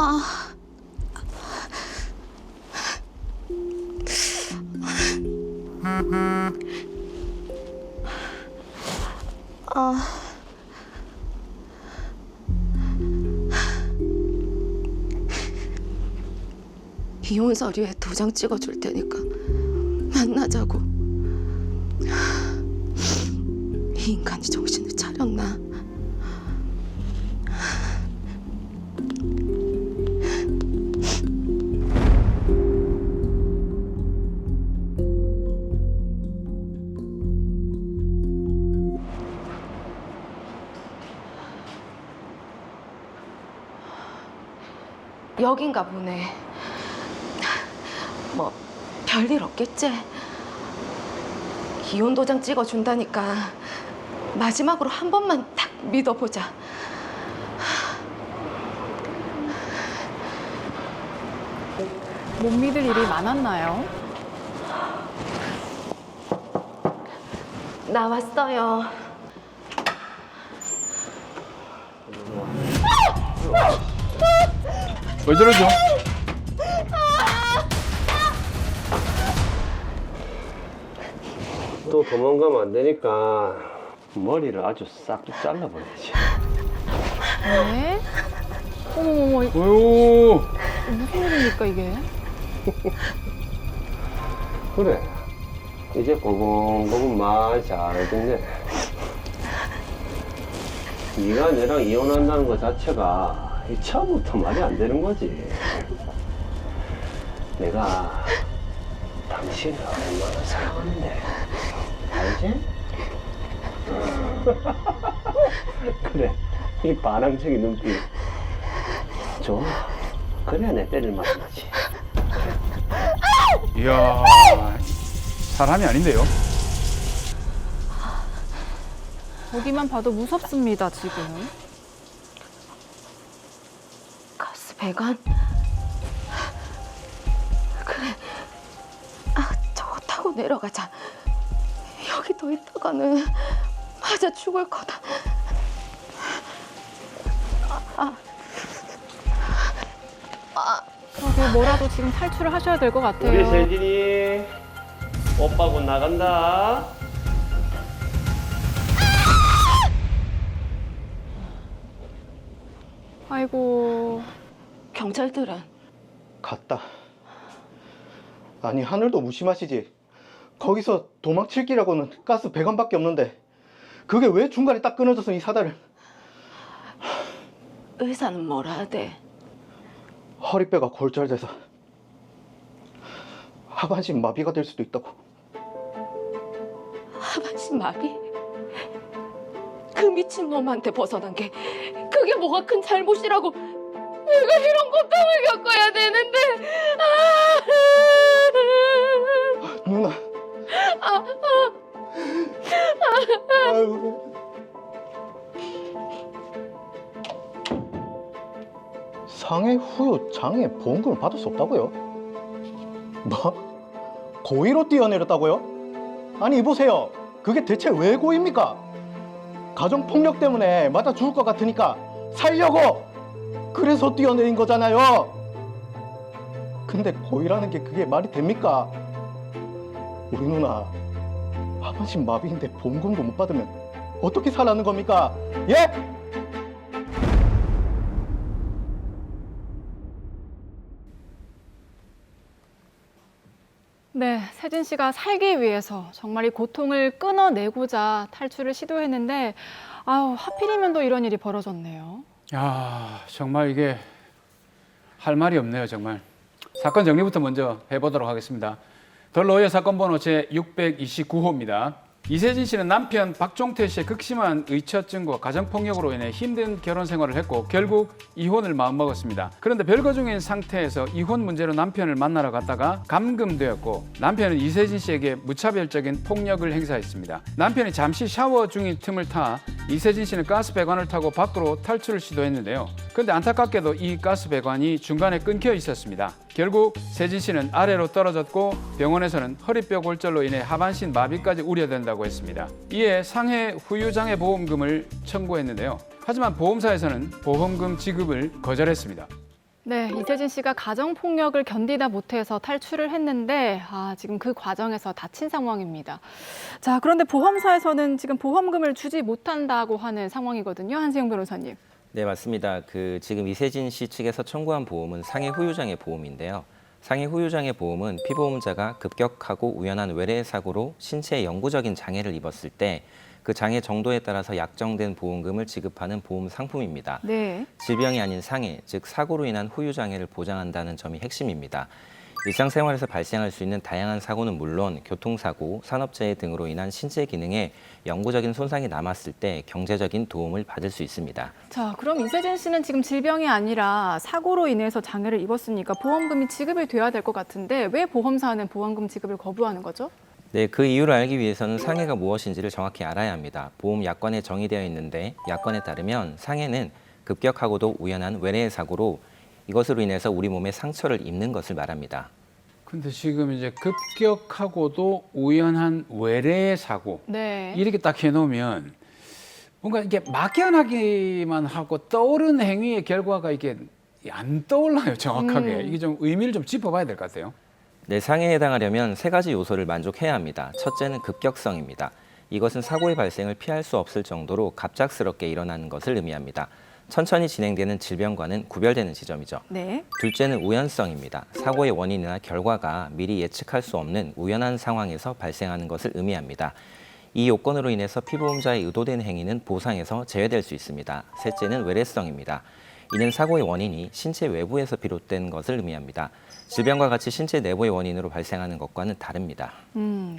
아, 이혼 서류에 도장 찍어줄 테니까 만나자고. 이 인간이 정신을 차렸나? 여긴가 보네. 뭐 별일 없겠지? 이혼 도장 찍어준다니까 마지막으로 한 번만 딱 믿어보자. 못 믿을 일이 많았나요? 나왔어요. 왜 저러죠? 또 도망가면 안 되니까 머리를 아주 싹 잘라버리지. 네? 어머머머, 어유. 무슨 일입니까 이게? 그래. 이제 고분고분 말 잘 듣네. 네가 내랑 이혼한다는 것 자체가 처음부터 말이 안 되는 거지. 내가 당신을 얼마나 사랑하는데 알지? 그래, 이 반항적인 눈빛 좋아. 그래야 내 때릴 맛이 나지. 이야, 사람이 아닌데요? 보기만 봐도 무섭습니다 지금. 가스 배관? 그래. 아, 저거 타고 내려가자. 여기 더 있다가는 맞아 죽을 거다. 그러게 뭐라도 지금 탈출을 하셔야 될 것 같아요. 우리 세진이 오빠 곧 나간다. 아이고. 경찰들은 갔다. 아니 하늘도 무심하시지. 거기서 도망칠 기라고는 가스 배관밖에 없는데 그게 왜 중간에 딱 끊어져서 이 사다를. 의사는 뭐라 하대? 허리뼈가 골절돼서 하반신 마비가 될 수도 있다고. 하반신 마비? 그 미친놈한테 벗어난 게 그게 뭐가 큰 잘못이라고. 내가 이런 고통을 겪어야 되는데. 누나. 아유. 상해 후유 장애 보험금을 받을 수 없다고요? 뭐? 고의로 뛰어내렸다고요? 아니 이보세요. 그게 대체 왜 고의입니까? 가정폭력 때문에 맞아 죽을 것 같으니까 살려고! 그래서 뛰어내린 거잖아요. 근데 고의라는 게 그게 말이 됩니까? 우리 누나 하반신 마비인데 보험금도 못 받으면 어떻게 살라는 겁니까? 예? 네, 세진 씨가 살기 위해서 정말 이 고통을 끊어내고자 탈출을 시도했는데 아우 하필이면 또 이런 일이 벌어졌네요. 야, 정말 이게 할 말이 없네요, 정말. 사건 정리부터 먼저 해보도록 하겠습니다. 더 로이어 사건 번호 제629호입니다. 이세진 씨는 남편 박종태 씨의 극심한 의처증과 가정폭력으로 인해 힘든 결혼 생활을 했고 결국 이혼을 마음먹었습니다. 그런데 별거 중인 상태에서 이혼 문제로 남편을 만나러 갔다가 감금되었고 남편은 이세진 씨에게 무차별적인 폭력을 행사했습니다. 남편이 잠시 샤워 중인 틈을 타 이세진 씨는 가스 배관을 타고 밖으로 탈출을 시도했는데요. 그런데 안타깝게도 이 가스 배관이 중간에 끊겨 있었습니다. 결국 세진 씨는 아래로 떨어졌고 병원에서는 허리뼈 골절로 인해 하반신 마비까지 우려된다고 했습니다. 이에 상해 후유장애 보험금을 청구했는데요. 하지만 보험사에서는 보험금 지급을 거절했습니다. 네, 이세진 씨가 가정폭력을 견디다 못해서 탈출을 했는데 지금 그 과정에서 다친 상황입니다. 자, 그런데 보험사에서는 지금 보험금을 주지 못한다고 하는 상황이거든요. 한세영 변호사님. 네, 맞습니다. 지금 이세진 씨 측에서 청구한 보험은 상해 후유장애 보험인데요. 상해 후유장애 보험은 피보험자가 급격하고 우연한 외래 사고로 신체에 영구적인 장애를 입었을 때 그 장애 정도에 따라서 약정된 보험금을 지급하는 보험 상품입니다. 네. 질병이 아닌 상해, 즉 사고로 인한 후유장애를 보장한다는 점이 핵심입니다. 일상생활에서 발생할 수 있는 다양한 사고는 물론 교통사고, 산업재해 등으로 인한 신체 기능에 영구적인 손상이 남았을 때 경제적인 도움을 받을 수 있습니다. 자, 그럼 이세진 씨는 지금 질병이 아니라 사고로 인해서 장애를 입었으니까 보험금이 지급이 돼야 될 것 같은데 왜 보험사는 보험금 지급을 거부하는 거죠? 네, 그 이유를 알기 위해서는 상해가 무엇인지를 정확히 알아야 합니다. 보험 약관에 정의되어 있는데 약관에 따르면 상해는 급격하고도 우연한 외래의 사고로 이것으로 인해서 우리 몸에 상처를 입는 것을 말합니다. 근데 지금 이제 급격하고도 우연한 외래의 사고 네. 이렇게 딱 해놓으면 뭔가 이게 막연하기만 하고 떠오르는 행위의 결과가 이게 안 떠올라요, 정확하게. 이게 좀 의미를 좀 짚어봐야 될 것 같아요. 네, 상해에 해당하려면 세 가지 요소를 만족해야 합니다. 첫째는 급격성입니다. 이것은 사고의 발생을 피할 수 없을 정도로 갑작스럽게 일어나는 것을 의미합니다. 천천히 진행되는 질병과는 구별되는 지점이죠. 네. 둘째는 우연성입니다. 사고의 원인이나 결과가 미리 예측할 수 없는 우연한 상황에서 발생하는 것을 의미합니다. 이 요건으로 인해서 피보험자의 의도된 행위는 보상에서 제외될 수 있습니다. 셋째는 외래성입니다. 이는 사고의 원인이 신체 외부에서 비롯된 것을 의미합니다. 질병과 같이 신체 내부의 원인으로 발생하는 것과는 다릅니다.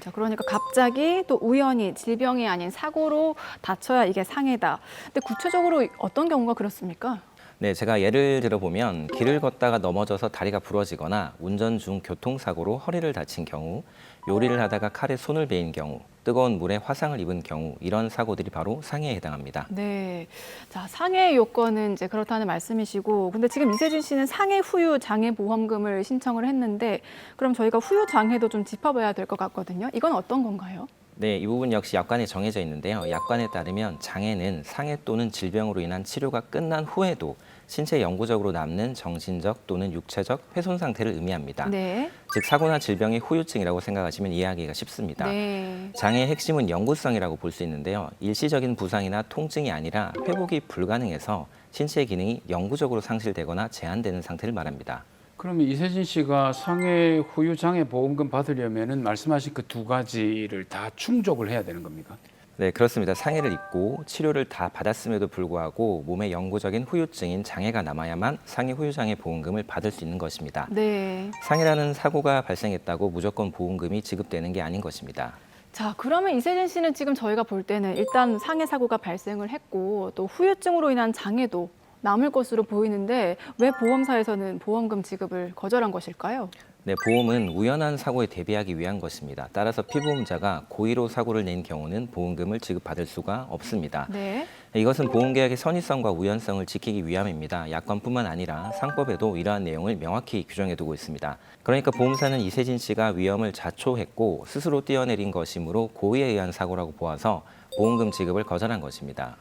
자, 그러니까 갑자기 또 우연히 질병이 아닌 사고로 다쳐야 이게 상해다. 근데 구체적으로 어떤 경우가 그렇습니까? 네, 제가 예를 들어보면 길을 걷다가 넘어져서 다리가 부러지거나 운전 중 교통사고로 허리를 다친 경우, 요리를 하다가 칼에 손을 베인 경우, 뜨거운 물에 화상을 입은 경우 이런 사고들이 바로 상해에 해당합니다. 네. 자, 상해 요건은 이제 그렇다는 말씀이시고, 근데 지금 이세진 씨는 상해 후유 장애 보험금을 신청을 했는데, 그럼 저희가 후유 장애도 좀 짚어봐야 될 것 같거든요. 이건 어떤 건가요? 네, 이 부분 역시 약관에 정해져 있는데요. 약관에 따르면 장애는 상해 또는 질병으로 인한 치료가 끝난 후에도 신체에 영구적으로 남는 정신적 또는 육체적 훼손 상태를 의미합니다. 네. 즉 사고나 질병의 후유증이라고 생각하시면 이해하기가 쉽습니다. 네. 장애의 핵심은 영구성이라고 볼 수 있는데요. 일시적인 부상이나 통증이 아니라 회복이 불가능해서 신체의 기능이 영구적으로 상실되거나 제한되는 상태를 말합니다. 그러면 이세진 씨가 상해 후유 장애 보험금 받으려면은 말씀하신 그 두 가지를 다 충족을 해야 되는 겁니까? 네, 그렇습니다. 상해를 입고 치료를 다 받았음에도 불구하고 몸에 영구적인 후유증인 장애가 남아야만 상해 후유장애 보험금을 받을 수 있는 것입니다. 네. 상해라는 사고가 발생했다고 무조건 보험금이 지급되는 게 아닌 것입니다. 자, 그러면 이세진 씨는 지금 저희가 볼 때는 일단 상해 사고가 발생을 했고 또 후유증으로 인한 장애도 남을 것으로 보이는데 왜 보험사에서는 보험금 지급을 거절한 것일까요? 네, 보험은 우연한 사고에 대비하기 위한 것입니다. 따라서 피보험자가 고의로 사고를 낸 경우는 보험금을 지급받을 수가 없습니다. 네. 이것은 보험계약의 선의성과 우연성을 지키기 위함입니다. 약관뿐만 아니라 상법에도 이러한 내용을 명확히 규정해 두고 있습니다. 그러니까 보험사는 이세진 씨가 위험을 자초했고 스스로 뛰어내린 것이므로 고의에 의한 사고라고 보아서 보험금 지급을 거절한 것입니다.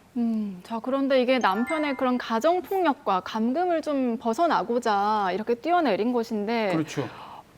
자, 그런데 이게 남편의 그런 가정폭력과 감금을 좀 벗어나고자 이렇게 뛰어내린 것인데 그렇죠.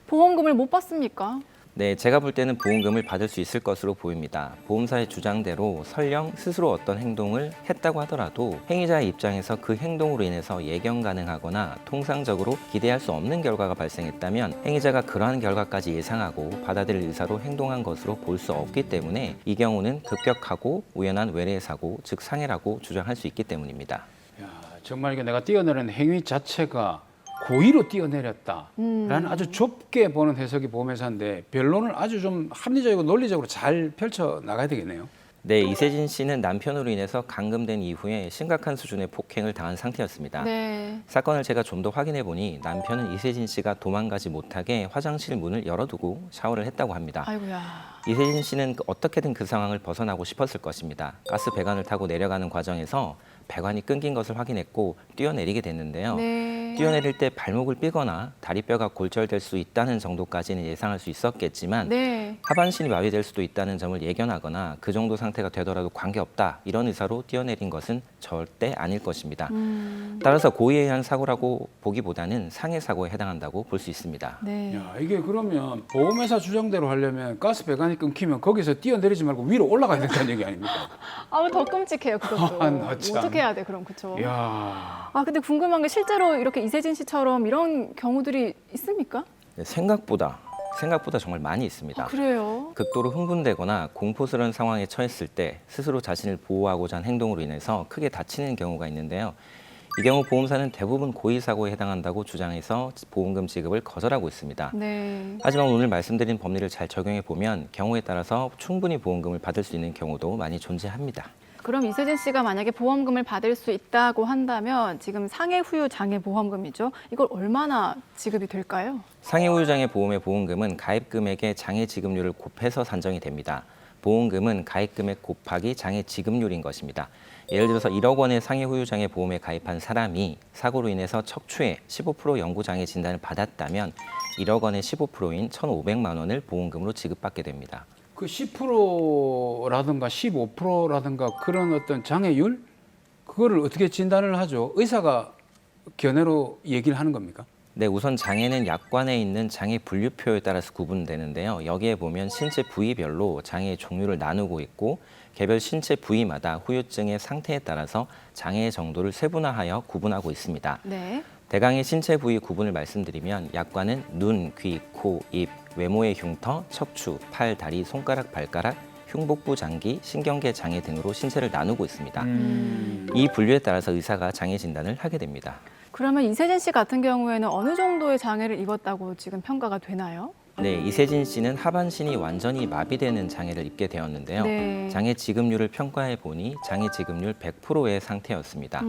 보험금을 못 받습니까? 네, 제가 볼 때는 보험금을 받을 수 있을 것으로 보입니다. 보험사의 주장대로 설령 스스로 어떤 행동을 했다고 하더라도 행위자의 입장에서 그 행동으로 인해서 예견 가능하거나 통상적으로 기대할 수 없는 결과가 발생했다면 행위자가 그러한 결과까지 예상하고 받아들일 의사로 행동한 것으로 볼 수 없기 때문에 이 경우는 급격하고 우연한 외래 사고, 즉 상해라고 주장할 수 있기 때문입니다. 야, 정말 이게 내가 뛰어내린 행위 자체가 고의로 뛰어내렸다라는 아주 좁게 보는 해석이 보험회사인데 변론을 아주 좀 합리적이고 논리적으로 잘 펼쳐 나가야 되겠네요. 네, 이세진 씨는 남편으로 인해서 감금된 이후에 심각한 수준의 폭행을 당한 상태였습니다. 네. 사건을 제가 좀 더 확인해 보니 남편은 이세진 씨가 도망가지 못하게 화장실 문을 열어두고 샤워를 했다고 합니다. 아이고야. 이세진 씨는 어떻게든 그 상황을 벗어나고 싶었을 것입니다. 가스 배관을 타고 내려가는 과정에서 배관이 끊긴 것을 확인했고 뛰어내리게 됐는데요. 네. 네. 뛰어내릴 때 발목을 삐거나 다리뼈가 골절될 수 있다는 정도까지는 예상할 수 있었겠지만 네. 하반신이 마비될 수도 있다는 점을 예견하거나 그 정도 상태가 되더라도 관계없다 이런 의사로 뛰어내린 것은 절대 아닐 것입니다. 따라서 고의에 의한 사고라고 보기보다는 상해 사고에 해당한다고 볼 수 있습니다. 네. 야, 이게 그러면 보험회사 주장대로 하려면 가스 배관이 끊기면 거기서 뛰어내리지 말고 위로 올라가야 된다는 얘기 아닙니까? 아, 더 끔찍해요, 그것도. 아, 나 참. 어떻게 해야 돼, 그럼, 그쵸? 야, 아, 근데 궁금한 게 실제로 이렇게 이세진 씨처럼 이런 경우들이 있습니까? 네, 생각보다 정말 많이 있습니다. 그래요? 극도로 흥분되거나 공포스러운 상황에 처했을 때 스스로 자신을 보호하고자 한 행동으로 인해서 크게 다치는 경우가 있는데요. 이 경우 보험사는 대부분 고의 사고에 해당한다고 주장해서 보험금 지급을 거절하고 있습니다. 네. 하지만 오늘 말씀드린 법리를 잘 적용해 보면 경우에 따라서 충분히 보험금을 받을 수 있는 경우도 많이 존재합니다. 그럼 이세진 씨가 만약에 보험금을 받을 수 있다고 한다면 지금 상해 후유 장애 보험금이죠. 이걸 얼마나 지급이 될까요? 상해 후유 장애 보험의 보험금은 가입 금액의 장애 지급률을 곱해서 산정이 됩니다. 보험금은 가입 금액 곱하기 장애 지급률인 것입니다. 예를 들어서 1억 원의 상해 후유 장애 보험에 가입한 사람이 사고로 인해서 척추에 15% 영구 장애 진단을 받았다면 1억 원의 15%인 1,500만 원을 보험금으로 지급받게 됩니다. 그 10%라든가 15%라든가 그런 어떤 장애율 그거를 어떻게 진단을 하죠? 의사가 견해로 얘기를 하는 겁니까? 네, 우선 장애는 약관에 있는 장애 분류표에 따라서 구분되는데요. 여기에 보면 신체 부위별로 장애의 종류를 나누고 있고 개별 신체 부위마다 후유증의 상태에 따라서 장애의 정도를 세분화하여 구분하고 있습니다. 네. 대강의 신체 부위 구분을 말씀드리면 약관은 눈, 귀, 코, 입, 외모의 흉터, 척추, 팔, 다리, 손가락, 발가락, 흉복부 장기, 신경계 장애 등으로 신체를 나누고 있습니다. 이 분류에 따라서 의사가 장애 진단을 하게 됩니다. 그러면 이세진 씨 같은 경우에는 어느 정도의 장애를 입었다고 지금 평가가 되나요? 네, 이세진 씨는 하반신이 완전히 마비되는 장애를 입게 되었는데요. 네. 장애 지급률을 평가해 보니 장애 지급률 100%의 상태였습니다.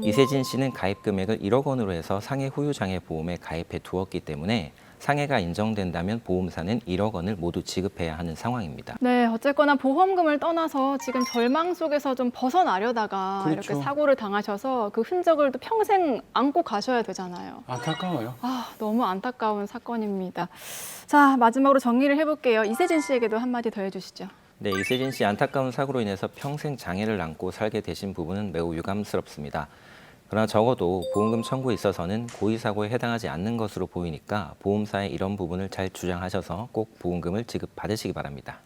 이세진 씨는 가입 금액을 1억 원으로 해서 상해 후유 장애 보험에 가입해 두었기 때문에 상해가 인정된다면 보험사는 1억 원을 모두 지급해야 하는 상황입니다. 네, 어쨌거나 보험금을 떠나서 지금 절망 속에서 좀 벗어나려다가 그렇죠. 이렇게 사고를 당하셔서 그 흔적을 또 평생 안고 가셔야 되잖아요. 안타까워요. 아, 너무 안타까운 사건입니다. 자, 마지막으로 정리를 해볼게요. 이세진 씨에게도 한마디 더 해주시죠. 네, 이세진 씨 안타까운 사고로 인해서 평생 장애를 안고 살게 되신 부분은 매우 유감스럽습니다. 그러나 적어도 보험금 청구에 있어서는 고의 사고에 해당하지 않는 것으로 보이니까 보험사의 이런 부분을 잘 주장하셔서 꼭 보험금을 지급받으시기 바랍니다.